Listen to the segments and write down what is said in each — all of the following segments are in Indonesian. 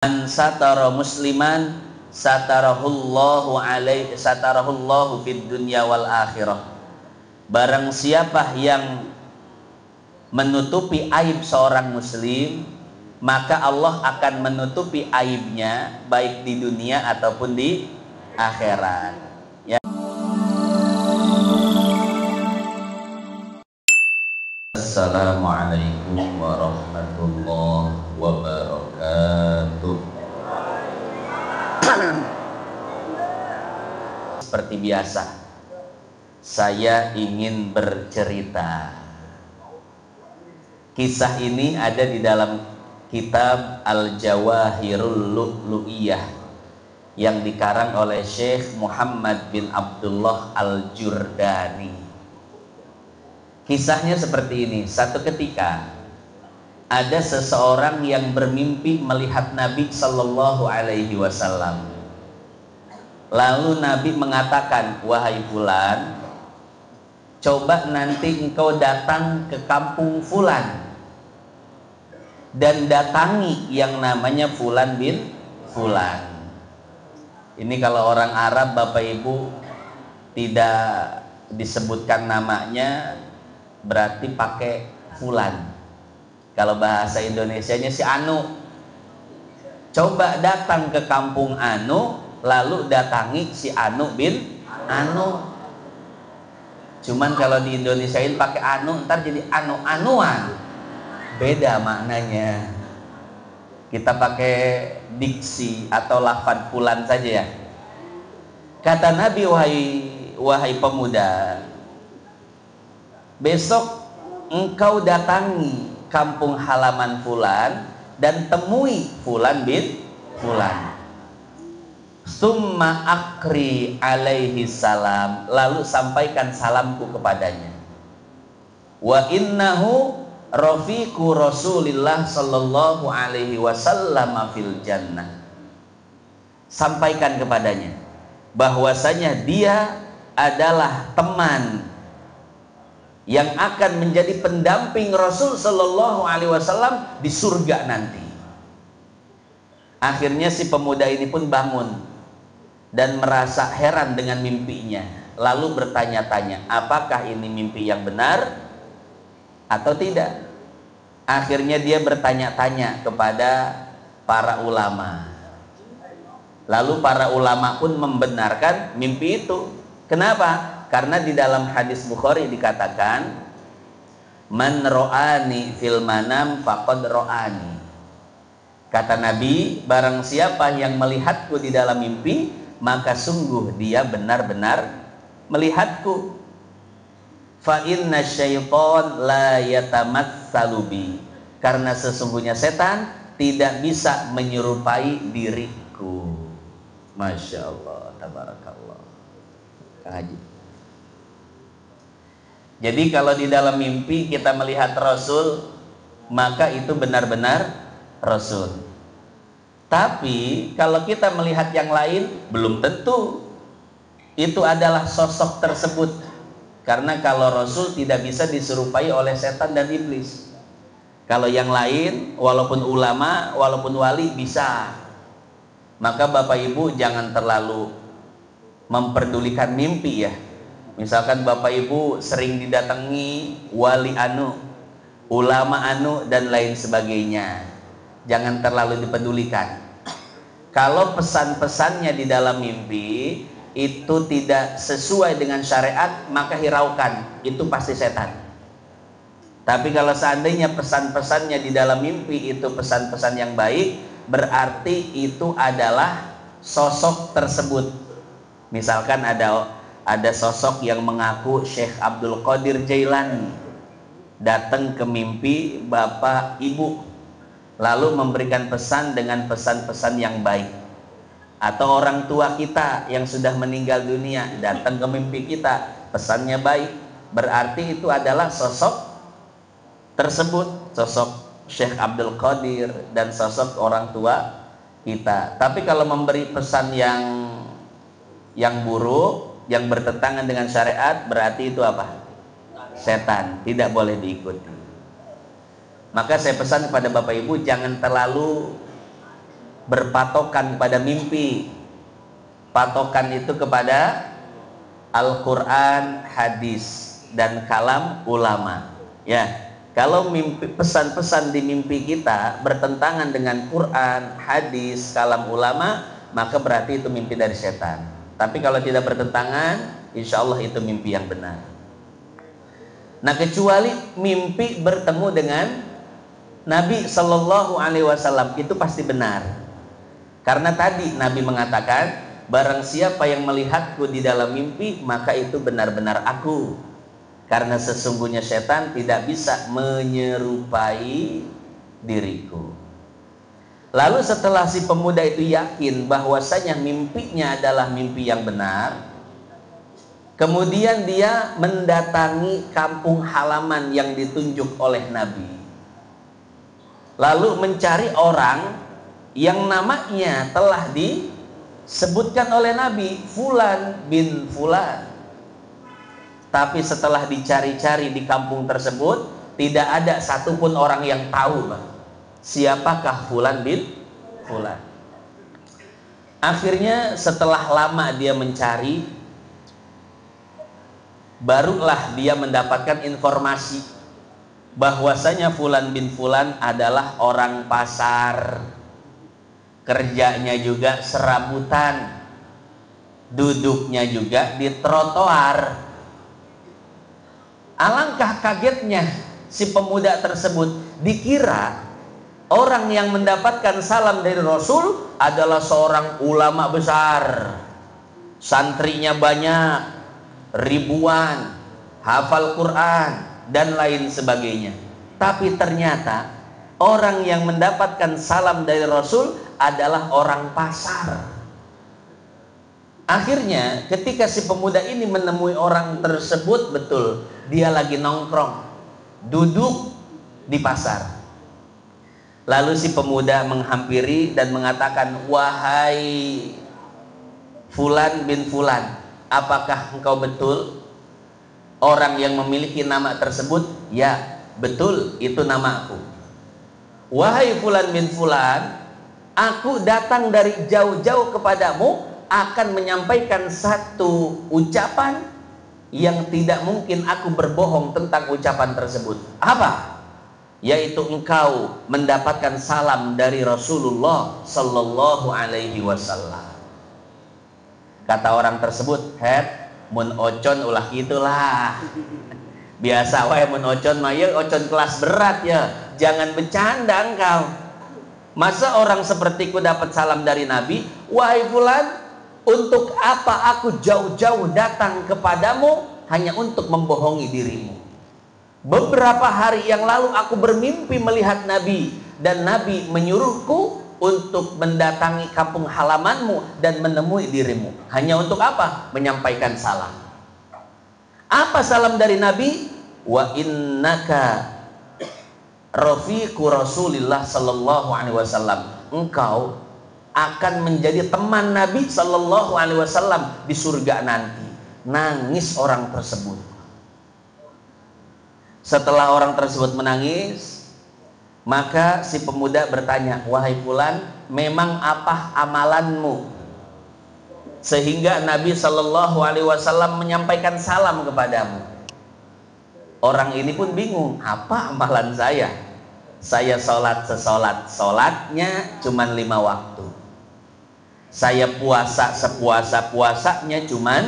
Man satara musliman satarahullahu fid dunya wal akhirah. Barang siapa yang menutupi aib seorang muslim, maka Allah akan menutupi aibnya baik di dunia ataupun di akhirat. Ya. Assalamualaikum warahmatullahi wabarakatuh. Seperti biasa, saya ingin bercerita. Kisah ini ada di dalam kitab Al-Jawahirul Lu'lu'iyah yang dikarang oleh Syekh Muhammad bin Abdullah Al-Jurdani. Kisahnya seperti ini. Satu ketika ada seseorang yang bermimpi melihat Nabi Sallallahu Alaihi Wasallam. Lalu Nabi mengatakan, "Wahai fulan, coba nanti engkau datang ke kampung fulan dan datangi yang namanya Fulan bin Fulan." Ini kalau orang Arab, Bapak Ibu, tidak disebutkan namanya, berarti pakai Fulan. Kalau bahasa Indonesianya si Anu. Coba datang ke kampung Anu, lalu datangi si Anu bin Anu. Cuman kalau di Indonesiain pakai Anu, ntar jadi anu-anuan. Beda maknanya. Kita pakai diksi atau lafaz Fulan saja ya. Kata Nabi, wahai pemuda, besok engkau datangi kampung halaman Fulan dan temui Fulan bin Fulan. Summa akri alaihi salam, lalu sampaikan salamku kepadanya. Wa innahu rafiqu Rasulillah sallallahu alaihi wasallam fil jannah. Sampaikan kepadanya bahwasanya dia adalah teman yang akan menjadi pendamping Rasul sallallahu alaihi wasallam di surga nanti. Akhirnya si pemuda ini pun bangun dan merasa heran dengan mimpinya, lalu bertanya-tanya, apakah ini mimpi yang benar atau tidak? Akhirnya dia bertanya-tanya kepada para ulama, lalu para ulama pun membenarkan mimpi itu. Kenapa? Karena di dalam hadis Bukhari dikatakan, man ro'ani fil manam faqad ro'ani. Kata Nabi, barang siapa yang melihatku di dalam mimpi, maka sungguh dia benar-benar melihatku. Fa inna syaitan la yatamatsalu bi, karena sesungguhnya setan tidak bisa menyerupai diriku. Masya Allah, tabarakallah. Kang Haji. Jadi kalau di dalam mimpi kita melihat Rasul, maka itu benar-benar Rasul. Tapi kalau kita melihat yang lain, belum tentu itu adalah sosok tersebut. Karena kalau Rasul tidak bisa diserupai oleh setan dan iblis. Kalau yang lain, walaupun ulama, walaupun wali, bisa. Maka Bapak Ibu jangan terlalu memperdulikan mimpi ya. Misalkan Bapak Ibu sering didatangi wali anu, ulama anu, dan lain sebagainya, jangan terlalu dipedulikan. Kalau pesan-pesannya di dalam mimpi itu tidak sesuai dengan syariat, maka hiraukan, itu pasti setan. Tapi kalau seandainya pesan-pesannya di dalam mimpi itu pesan-pesan yang baik, berarti itu adalah sosok tersebut. Misalkan ada sosok yang mengaku Syekh Abdul Qadir Jailani, datang ke mimpi bapak ibu, lalu memberikan pesan dengan pesan-pesan yang baik. Atau orang tua kita yang sudah meninggal dunia datang ke mimpi kita, pesannya baik, berarti itu adalah sosok tersebut, sosok Syekh Abdul Qadir dan sosok orang tua kita. Tapi kalau memberi pesan yang buruk, yang bertentangan dengan syariat, berarti itu apa? Setan, tidak boleh diikuti. Maka saya pesan kepada Bapak Ibu, jangan terlalu berpatokan pada mimpi. Patokan itu kepada Al-Quran, hadis, dan kalam ulama. Ya, kalau mimpi, pesan-pesan di mimpi kita bertentangan dengan Quran, hadis, kalam ulama, maka berarti itu mimpi dari setan. Tapi kalau tidak bertentangan, insya Allah itu mimpi yang benar. Nah, kecuali mimpi bertemu dengan Nabi Shallallahu Alaihi Wasallam, itu pasti benar. Karena tadi Nabi mengatakan, barang siapa yang melihatku di dalam mimpi, maka itu benar-benar aku. Karena sesungguhnya setan tidak bisa menyerupai diriku. Lalu setelah si pemuda itu yakin bahwasanya mimpinya adalah mimpi yang benar, kemudian dia mendatangi kampung halaman yang ditunjuk oleh Nabi. Lalu mencari orang yang namanya telah disebutkan oleh Nabi, Fulan bin Fulan. Tapi setelah dicari-cari di kampung tersebut, tidak ada satupun orang yang tahu siapakah Fulan bin Fulan. Akhirnya setelah lama dia mencari, barulah dia mendapatkan informasi bahwasanya Fulan bin Fulan adalah orang pasar. Kerjanya juga serabutan, duduknya juga di trotoar. Alangkah kagetnya si pemuda tersebut, dikira orang yang mendapatkan salam dari Rasul adalah seorang ulama besar, santrinya banyak, ribuan, hafal Quran dan lain sebagainya. Tapi ternyata orang yang mendapatkan salam dari Rasul adalah orang pasar. Akhirnya ketika si pemuda ini menemui orang tersebut, betul dia lagi nongkrong, duduk di pasar. Lalu si pemuda menghampiri dan mengatakan, wahai Fulan bin Fulan, apakah engkau betul orang yang memiliki nama tersebut? Ya, betul, itu namaku. Wahai Fulan bin Fulan, aku datang dari jauh-jauh kepadamu akan menyampaikan satu ucapan yang tidak mungkin aku berbohong tentang ucapan tersebut. Apa? Yaitu engkau mendapatkan salam dari Rasulullah Sallallahu Alaihi Wasallam. Kata orang tersebut, het mun ocon ulah itulah. Biasa wae mun ocon mah ya ocon kelas berat ya. Jangan bercanda engkau. Masa orang sepertiku dapat salam dari Nabi? Wahai Fulan, untuk apa aku jauh-jauh datang kepadamu hanya untuk membohongi dirimu? Beberapa hari yang lalu aku bermimpi melihat Nabi, dan Nabi menyuruhku untuk mendatangi kampung halamanmu dan menemui dirimu. Hanya untuk apa? Menyampaikan salam. Apa salam dari Nabi? Wa innaka rafiqu Rasulillah Sallallahu Alaihi Wasallam. Engkau akan menjadi teman Nabi Sallallahu Alaihi Wasallam di surga nanti. Nangis orang tersebut. Setelah orang tersebut menangis, maka si pemuda bertanya, wahai Fulan, memang apa amalanmu sehingga Nabi Sallallahu Alaihi Wasallam menyampaikan salam kepadamu? Orang ini pun bingung, apa amalan saya? Saya sholat sesolat sholatnya cuma 5 waktu. Saya puasa sepuasa puasanya cuman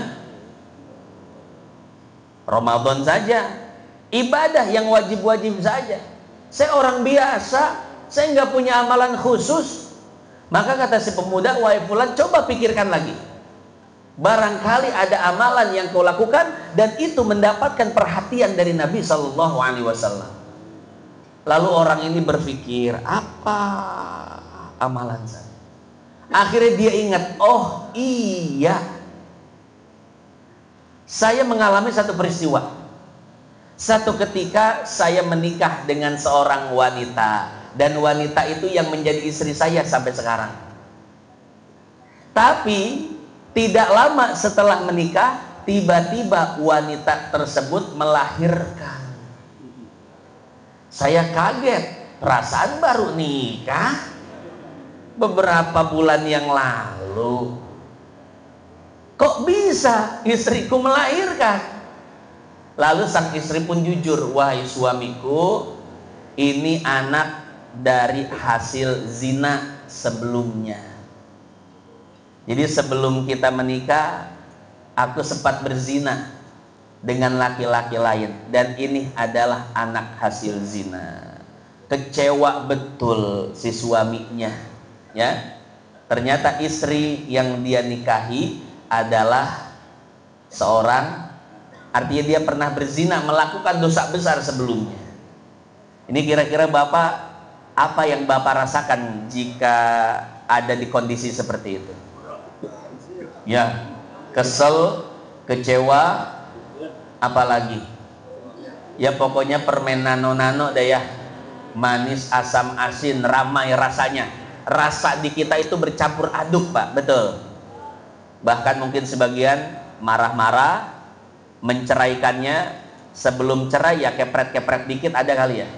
Ramadan saja. Ibadah yang wajib-wajib saja. Saya orang biasa, saya nggak punya amalan khusus. Maka kata si pemuda, wahai Fulan, coba pikirkan lagi. Barangkali ada amalan yang kau lakukan dan itu mendapatkan perhatian dari Nabi Sallallahu Alaihi Wasallam. Lalu orang ini berpikir, apa amalan saya? Akhirnya dia ingat, oh iya, saya mengalami satu peristiwa. Satu ketika saya menikah dengan seorang wanita, dan wanita itu yang menjadi istri saya sampai sekarang. Tapi tidak lama setelah menikah, tiba-tiba wanita tersebut melahirkan. Saya kaget, perasaan baru nikah beberapa bulan yang lalu. Kok bisa istriku melahirkan? Lalu sang istri pun jujur, wahai suamiku, ini anak dari hasil zina sebelumnya. Jadi sebelum kita menikah, aku sempat berzina dengan laki-laki lain, dan ini adalah anak hasil zina. Kecewa betul si suaminya, ya. Ternyata istri yang dia nikahi adalah seorang, artinya dia pernah berzina, melakukan dosa besar sebelumnya. Ini kira-kira Bapak, apa yang Bapak rasakan jika ada di kondisi seperti itu? Ya, kesel, kecewa, apalagi? Ya pokoknya permen nano-nano deh ya. Manis, asam, asin, ramai rasanya. Rasa di kita itu bercampur aduk, Pak, betul. Bahkan mungkin sebagian marah-marah, menceraikannya, sebelum cerai ya kepret-kepret dikit ada kali ya.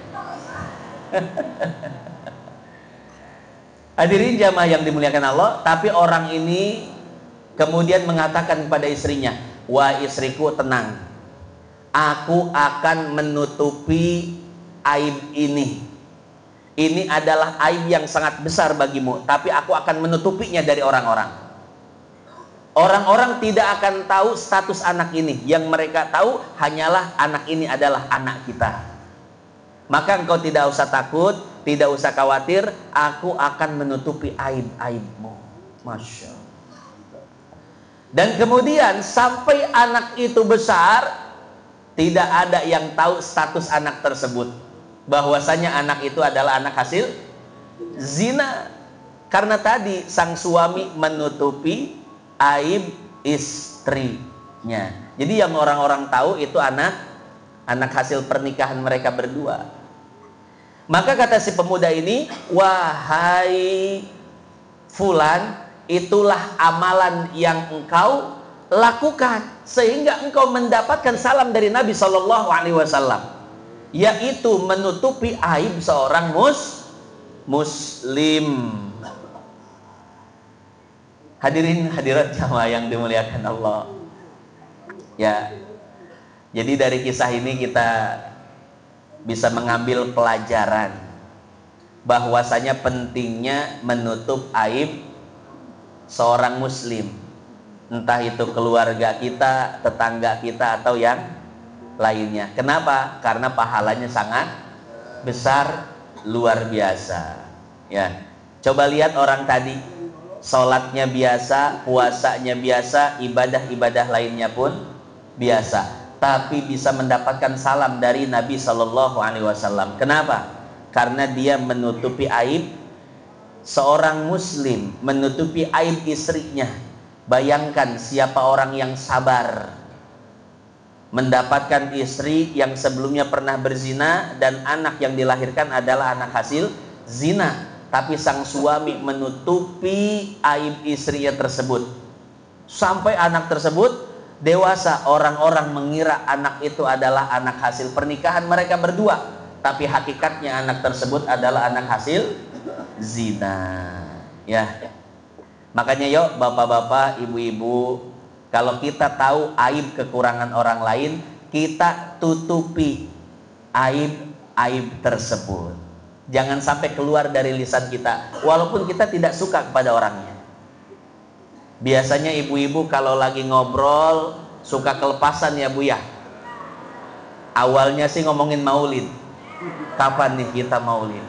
Hadirin jamaah yang dimuliakan Allah, tapi orang ini kemudian mengatakan kepada istrinya, wah istriku tenang, aku akan menutupi aib ini. Ini adalah aib yang sangat besar bagimu, tapi aku akan menutupinya dari orang-orang. Orang-orang tidak akan tahu status anak ini. Yang mereka tahu hanyalah anak ini adalah anak kita. Maka engkau tidak usah takut, tidak usah khawatir, aku akan menutupi aib-aibmu. Masya Allah. Dan kemudian sampai anak itu besar, tidak ada yang tahu status anak tersebut, bahwasanya anak itu adalah anak hasil zina. Karena tadi sang suami menutupi aib istrinya. Jadi yang orang-orang tahu itu anak hasil pernikahan mereka berdua. Maka kata si pemuda ini, wahai fulan, itulah amalan yang engkau lakukan sehingga engkau mendapatkan salam dari Nabi Shallallahu Alaihi Wasallam, yaitu menutupi aib seorang muslim. Hadirin hadirat jamaah yang dimuliakan Allah. Ya, jadi dari kisah ini kita bisa mengambil pelajaran bahwasanya pentingnya menutup aib seorang muslim, entah itu keluarga kita, tetangga kita, atau yang lainnya. Kenapa? Karena pahalanya sangat besar, luar biasa. Ya, coba lihat orang tadi, sholatnya biasa, puasanya biasa, ibadah-ibadah lainnya pun biasa, tapi bisa mendapatkan salam dari Nabi Shallallahu Alaihi Wasallam. Kenapa? Karena dia menutupi aib seorang muslim, menutupi aib istrinya. Bayangkan siapa orang yang sabar mendapatkan istri yang sebelumnya pernah berzina dan anak yang dilahirkan adalah anak hasil zina, tapi sang suami menutupi aib istrinya tersebut sampai anak tersebut dewasa. Orang-orang mengira anak itu adalah anak hasil pernikahan mereka berdua, tapi hakikatnya anak tersebut adalah anak hasil zina. Ya, makanya yuk bapak-bapak, ibu-ibu, kalau kita tahu aib kekurangan orang lain, kita tutupi aib tersebut. Jangan sampai keluar dari lisan kita, walaupun kita tidak suka kepada orangnya. Biasanya ibu-ibu kalau lagi ngobrol suka kelepasan ya Bu ya. Awalnya sih ngomongin maulid, kapan nih kita maulid.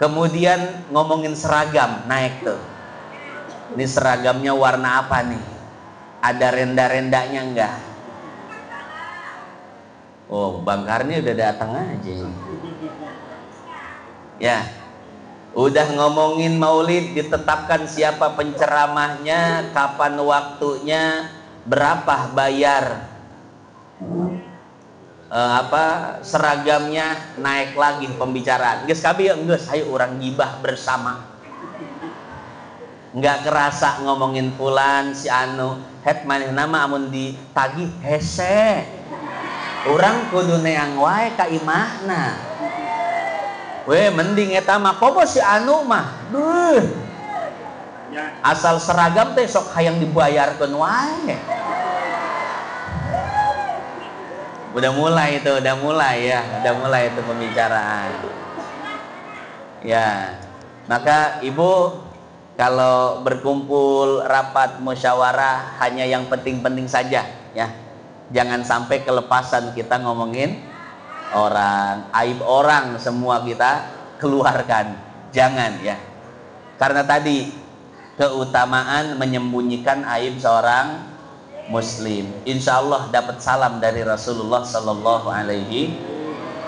Kemudian ngomongin seragam, naik tuh. Ini seragamnya warna apa nih? Ada renda-rendanya enggak? Oh, Bang Karni udah datang aja. Ya, udah ngomongin maulid, ditetapkan siapa penceramahnya, kapan waktunya, berapa bayar, seragamnya, naik lagi pembicaraan. Geus kabi geus ayo orang gibah bersama. Nggak kerasa ngomongin fulan si anu het maneh nama amun ditagih hese. Urang kudu neang wae ka imahna. Weh, mending eta mah komo si anu mah. Duh. Asal seragam teh sok hayang dibayarkeun wae. Udah mulai itu pembicaraan. Ya. Maka Ibu kalau berkumpul rapat musyawarah hanya yang penting-penting saja ya. Jangan sampai kelepasan kita ngomongin orang, aib orang semua kita keluarkan. Jangan ya. Karena tadi keutamaan menyembunyikan aib seorang muslim. Insya Allah dapat salam dari Rasulullah Sallallahu Alaihi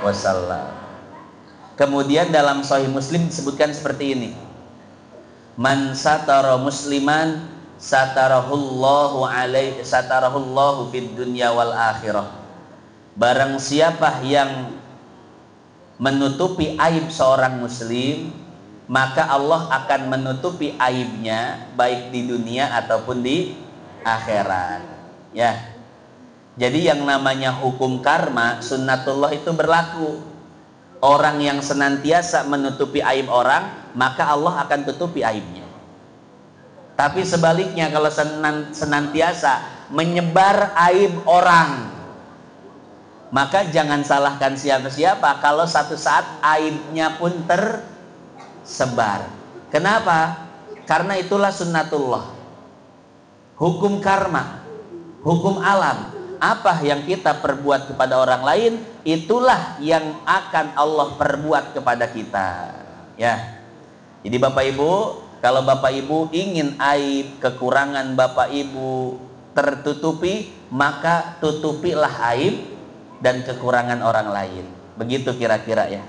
Wasallam. Kemudian dalam Sahih Muslim disebutkan seperti ini. Man satara musliman satarahullahu fid dunya wal akhirah. Barang siapa yang menutupi aib seorang muslim, maka Allah akan menutupi aibnya baik di dunia ataupun di akhirat. Ya. Jadi yang namanya hukum karma, sunnatullah itu berlaku. Orang yang senantiasa menutupi aib orang, maka Allah akan tutupi aibnya. Tapi sebaliknya kalau senantiasa menyebar aib orang, maka jangan salahkan siapa-siapa kalau satu saat aibnya pun tersebar. Kenapa? Karena itulah sunnatullah. Hukum karma, hukum alam. Apa yang kita perbuat kepada orang lain, itulah yang akan Allah perbuat kepada kita. Ya. Jadi Bapak Ibu, kalau Bapak Ibu ingin aib, kekurangan Bapak Ibu tertutupi, maka tutupilah aib dan kekurangan orang lain. Begitu kira-kira ya.